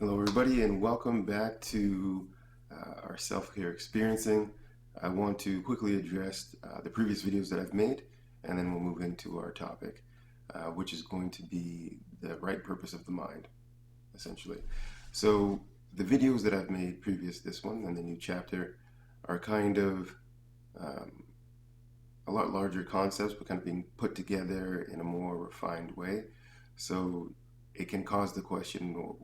Hello, everybody, and welcome back to our self-care experiencing. I want to quickly address the previous videos that I've made, and then we'll move into our topic, which is going to be the right purpose of the mind, essentially. So, the videos that I've made previous, this one and the new chapter, are kind of um, a lot larger concepts, but kind of being put together in a more refined way. So, it can cause the question, well,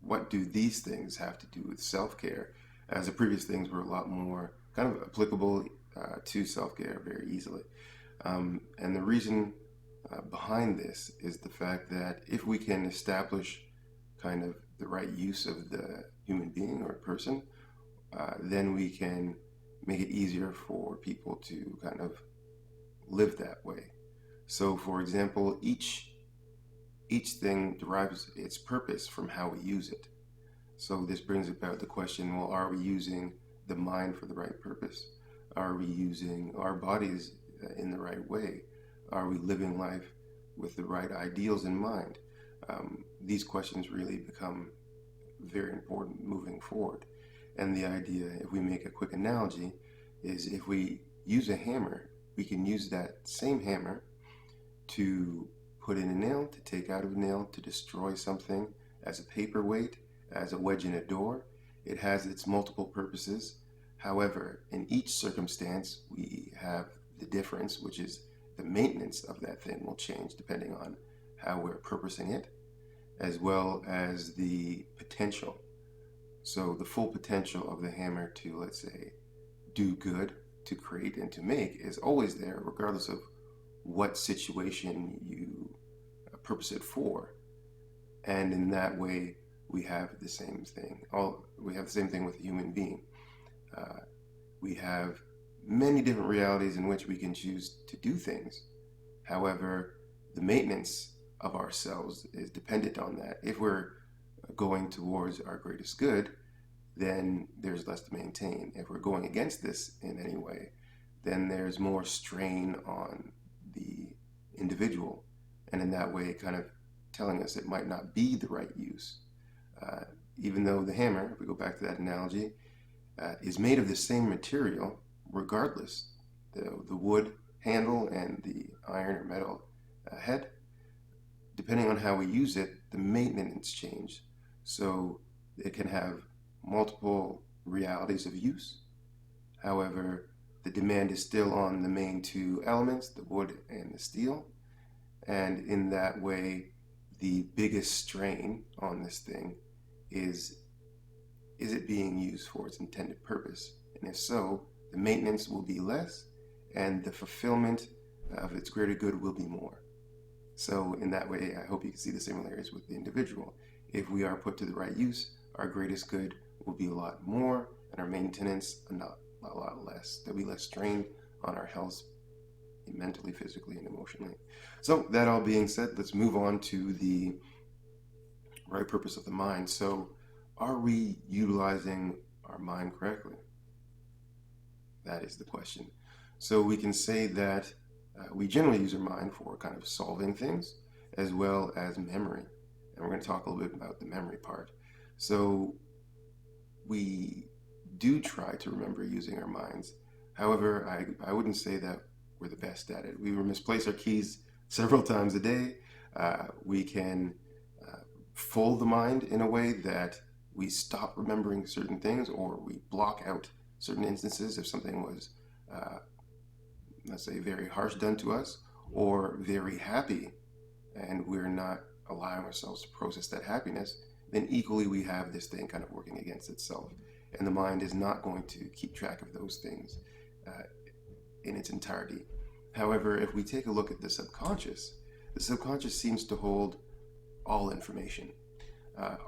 what do these things have to do with self-care? As the previous things were a lot more kind of applicable to self-care very easily. And the reason behind this is the fact that if we can establish kind of the right use of the human being or person, then we can make it easier for people to kind of live that way. So, for example, each thing derives its purpose from how we use it. So this brings about the question, well, are we using the mind for the right purpose? Are we using our bodies in the right way? Are we living life with the right ideals in mind? These questions really become very important moving forward. And the idea, if we make a quick analogy, is if we use a hammer, we can use that same hammer to put in a nail, to take out a nail, to destroy something as a paperweight, as a wedge in a door. It has its multiple purposes. However, in each circumstance, we have the difference, which is the maintenance of that thing will change depending on how we're purposing it, as well as the potential. So the full potential of the hammer to, let's say, do good, to create and to make is always there, regardless of what situation you purpose it for. And in that way, we have the same thing. We have the same thing with a human being. Uh, we have many different realities in which we can choose to do things. However, the maintenance of ourselves is dependent on that. If we're going towards our greatest good, then there's less to maintain. If we're going against this in any way, then there's more strain on the individual. And in that way, kind of telling us it might not be the right use. Uh, Even though the hammer, if we go back to that analogy, is made of the same material, regardless, the wood handle and the iron or metal head, depending on how we use it, the maintenance change. So it can have multiple realities of use. However, the demand is still on the main two elements, the wood and the steel. And in that way, the biggest strain on this thing is it being used for its intended purpose? And if so, the maintenance will be less and the fulfillment of its greater good will be more. So in that way, I hope you can see the similarities with the individual. If we are put to the right use, our greatest good will be a lot more and our maintenance a lot less. There'll be less strain on our health mentally, physically, and emotionally. So that all being said, let's move on to the right purpose of the mind. So are we utilizing our mind correctly? That is the question. So we can say that we generally use our mind for kind of solving things as well as memory. And we're going to talk a little bit about the memory part. So we do try to remember using our minds. However, I wouldn't say that we're the best at it. We misplace our keys several times a day. We can fold the mind in a way that we stop remembering certain things or we block out certain instances if something was, let's say, very harsh done to us or very happy and we're not allowing ourselves to process that happiness, then equally we have this thing kind of working against itself. And the mind is not going to keep track of those things in its entirety. However, if we take a look at the subconscious seems to hold all information.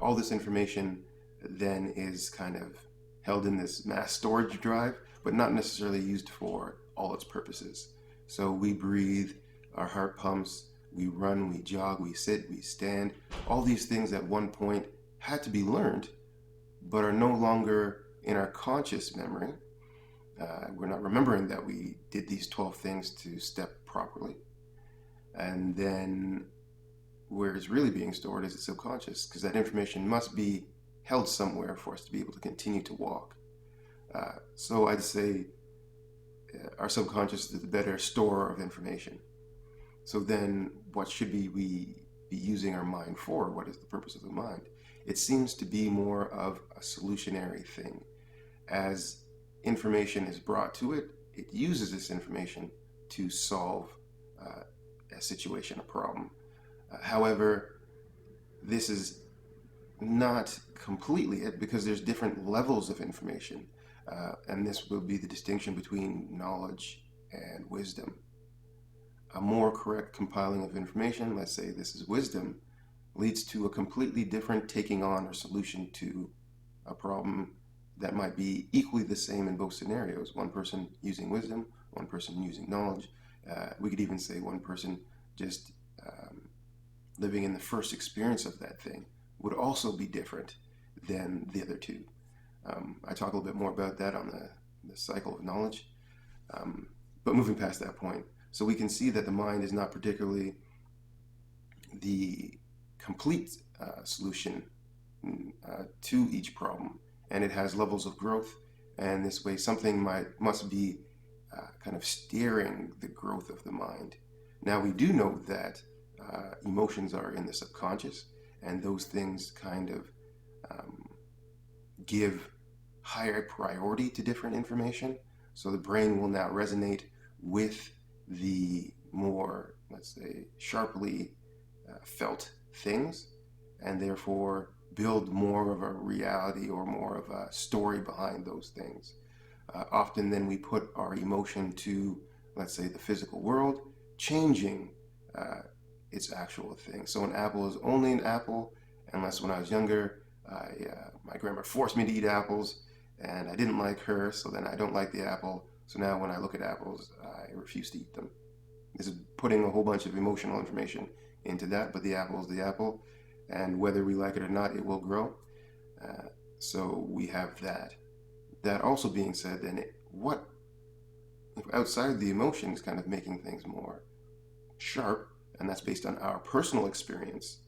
All this information then is kind of held in this mass storage drive, but not necessarily used for all its purposes. So we breathe, our heart pumps, we run, we jog, we sit, we stand. All these things at one point had to be learned, but are no longer in our conscious memory. We're not remembering that we did these 12 things to step properly. And then where it's really being stored is the subconscious, because that information must be held somewhere for us to be able to continue to walk. So I'd say our subconscious is the better store of information. So then what should we be using our mind for? What is the purpose of the mind? It seems to be more of a solutionary thing. As information is brought to it, it uses this information to solve a situation, a problem. However, this is not completely it, because there's different levels of information, and this will be the distinction between knowledge and wisdom. A more correct compiling of information, let's say this is wisdom, leads to a completely different taking on or solution to a problem that might be equally the same in both scenarios. One person using wisdom, one person using knowledge. We could even say one person just living in the first experience of that thing would also be different than the other two. I talk a little bit more about that on the cycle of knowledge. But moving past that point, so we can see that the mind is not particularly the complete solution to each problem, and it has levels of growth, and this way something must be kind of steering the growth of the mind. Now we do know that emotions are in the subconscious, and those things kind of give higher priority to different information. So the brain will now resonate with the more, let's say, sharply felt things, and therefore build more of a reality or more of a story behind those things. Often then we put our emotion to, let's say, the physical world, changing its actual thing. So an apple is only an apple unless when I was younger, my grandma forced me to eat apples, and I didn't like her, so then I don't like the apple. So now when I look at apples, I refuse to eat them. This is putting a whole bunch of emotional information into that, but the apple is the apple, and whether we like it or not, it will grow. So we have that. That also being said, then what if outside the emotions kind of making things more sharp, and that's based on our personal experience,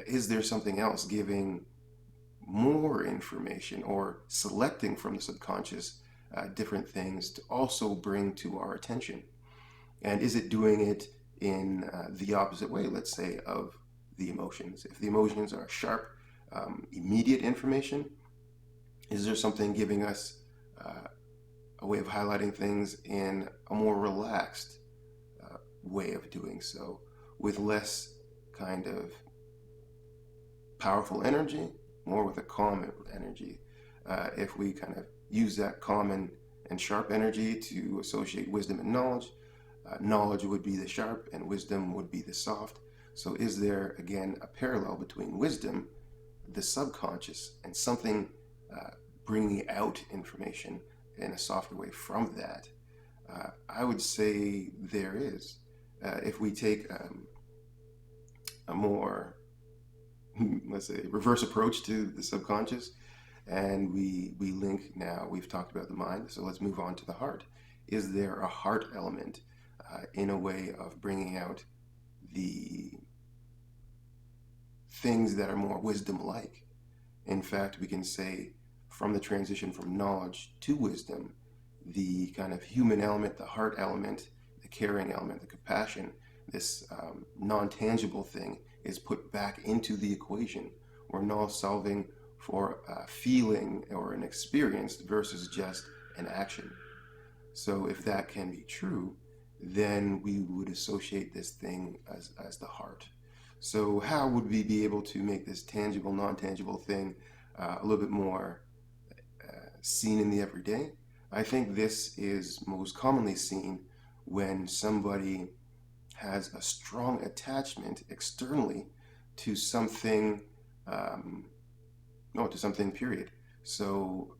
is there something else giving more information or selecting from the subconscious different things to also bring to our attention? And is it doing it in the opposite way, let's say, of the emotions? If the emotions are sharp, immediate information, is there something giving us a way of highlighting things in a more relaxed way of doing so, with less kind of powerful energy, more with a calm energy? If we kind of use that calm and sharp energy to associate wisdom and knowledge, knowledge would be the sharp and wisdom would be the soft. So is there, again, a parallel between wisdom, the subconscious, and something bringing out information in a softer way from that? I would say there is. If we take a more, let's say, reverse approach to the subconscious, and we link, now we've talked about the mind, so let's move on to the heart. Is there a heart element in a way of bringing out the things that are more wisdom-like? In fact, we can say from the transition from knowledge to wisdom, the kind of human element, the heart element, the caring element, the compassion, this non-tangible thing is put back into the equation. We're now solving for a feeling or an experience versus just an action. So if that can be true, then we would associate this thing as the heart. So how would we be able to make this tangible, non-tangible thing a little bit more seen in the everyday? I think this is most commonly seen when somebody has a strong attachment externally to something, period. So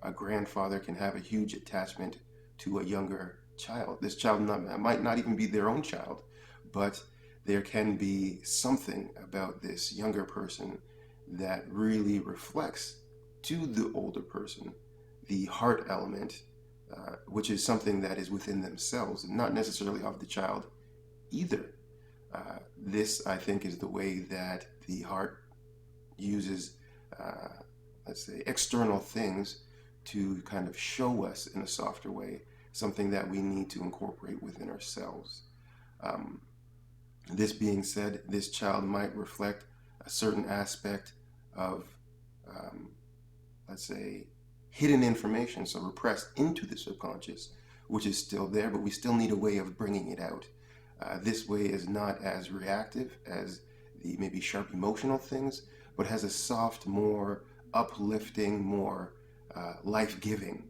a grandfather can have a huge attachment to a younger child. This child might not even be their own child, but there can be something about this younger person that really reflects to the older person the heart element, which is something that is within themselves, and not necessarily of the child either. This, I think, is the way that the heart uses let's say, external things to kind of show us in a softer way something that we need to incorporate within ourselves. Um, this being said, this child might reflect a certain aspect of, um, let's say, hidden information, so repressed into the subconscious, which is still there, but we still need a way of bringing it out. This way is not as reactive as the maybe sharp emotional things, but has a soft, more uplifting, more life-giving.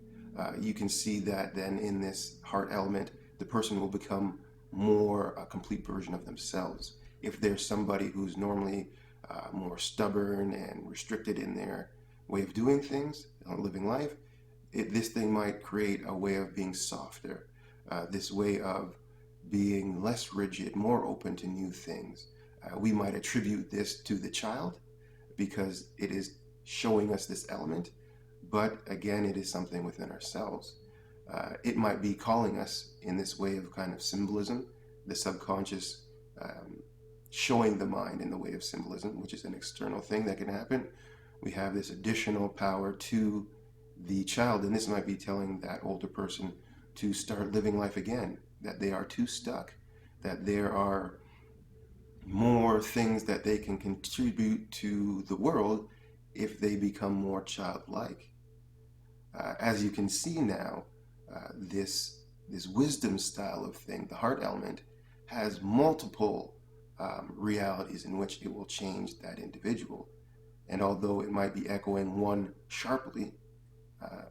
You can see that then in this heart element, the person will become more a complete version of themselves. If there's somebody who's normally more stubborn and restricted in their way of doing things, living life, this thing might create a way of being softer, this way of being less rigid, more open to new things. We might attribute this to the child because it is showing us this element, but again, it is something within ourselves. It might be calling us in this way of kind of symbolism, the subconscious showing the mind in the way of symbolism, which is an external thing that can happen. We have this additional power to the child, and this might be telling that older person to start living life again, that they are too stuck, that there are more things that they can contribute to the world if they become more childlike. As you can see now, this wisdom style of thing, the heart element, has multiple realities in which it will change that individual. And although it might be echoing one sharply,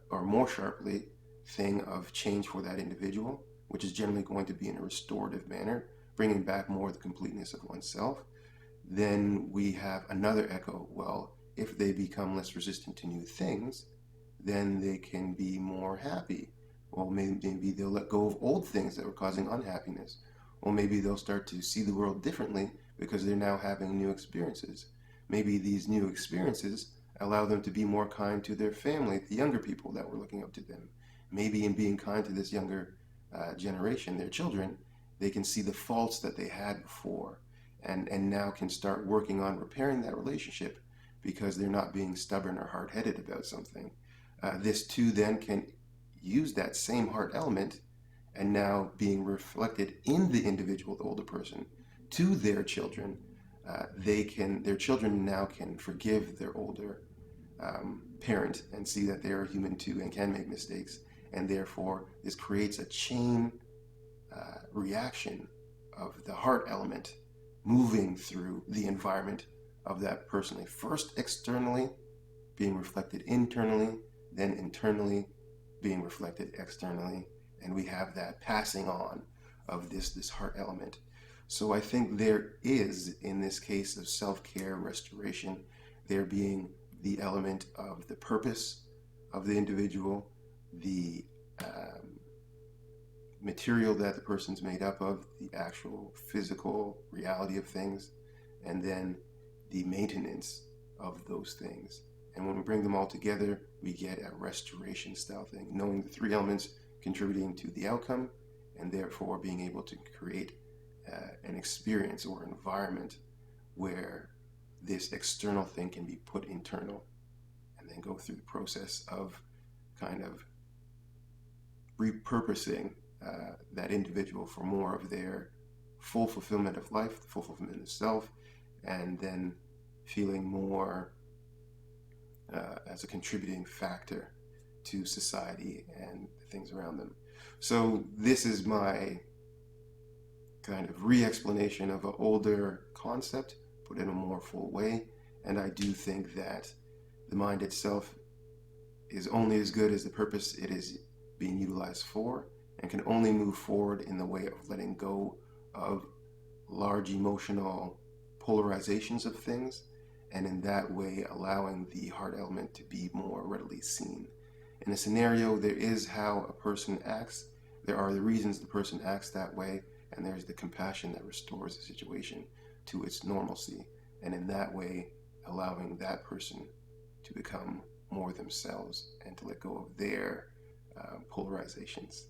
or more sharply, thing of change for that individual, which is generally going to be in a restorative manner, bringing back more of the completeness of oneself, then we have another echo. Well, if they become less resistant to new things, then they can be more happy. Well, maybe they'll let go of old things that were causing unhappiness. Or maybe they'll start to see the world differently because they're now having new experiences. Maybe these new experiences allow them to be more kind to their family, the younger people that were looking up to them. Maybe in being kind to this younger generation, their children, they can see the faults that they had before and now can start working on repairing that relationship because they're not being stubborn or hard-headed about something. This too then can use that same heart element and now being reflected in the individual, the older person, to their children. Their children now can forgive their older parent and see that they are human too and can make mistakes, and therefore this creates a chain reaction of the heart element moving through the environment of that person, first externally being reflected internally, then internally being reflected externally, and we have that passing on of this heart element. So I think there is, in this case of self-care, restoration, there being the element of the purpose of the individual, the material that the person's made up of, the actual physical reality of things, and then the maintenance of those things. And when we bring them all together, we get a restoration style thing, knowing the three elements contributing to the outcome, and therefore being able to create an experience or environment where this external thing can be put internal and then go through the process of kind of repurposing that individual for more of their full fulfillment of life, full fulfillment of self, and then feeling more as a contributing factor to society and the things around them. So this is my kind of re-explanation of an older concept, put in a more full way. And I do think that the mind itself is only as good as the purpose it is being utilized for, and can only move forward in the way of letting go of large emotional polarizations of things, and in that way allowing the heart element to be more readily seen. In a scenario, there is how a person acts, there are the reasons the person acts that way, and there's the compassion that restores the situation to its normalcy, and in that way allowing that person to become more themselves and to let go of their polarizations.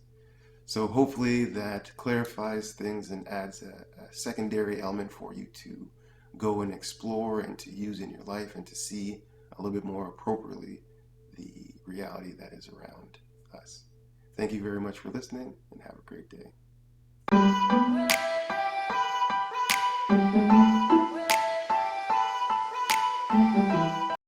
So hopefully that clarifies things and adds a secondary element for you to go and explore and to use in your life and to see a little bit more appropriately the reality that is around us. Thank you very much for listening, and have a great day.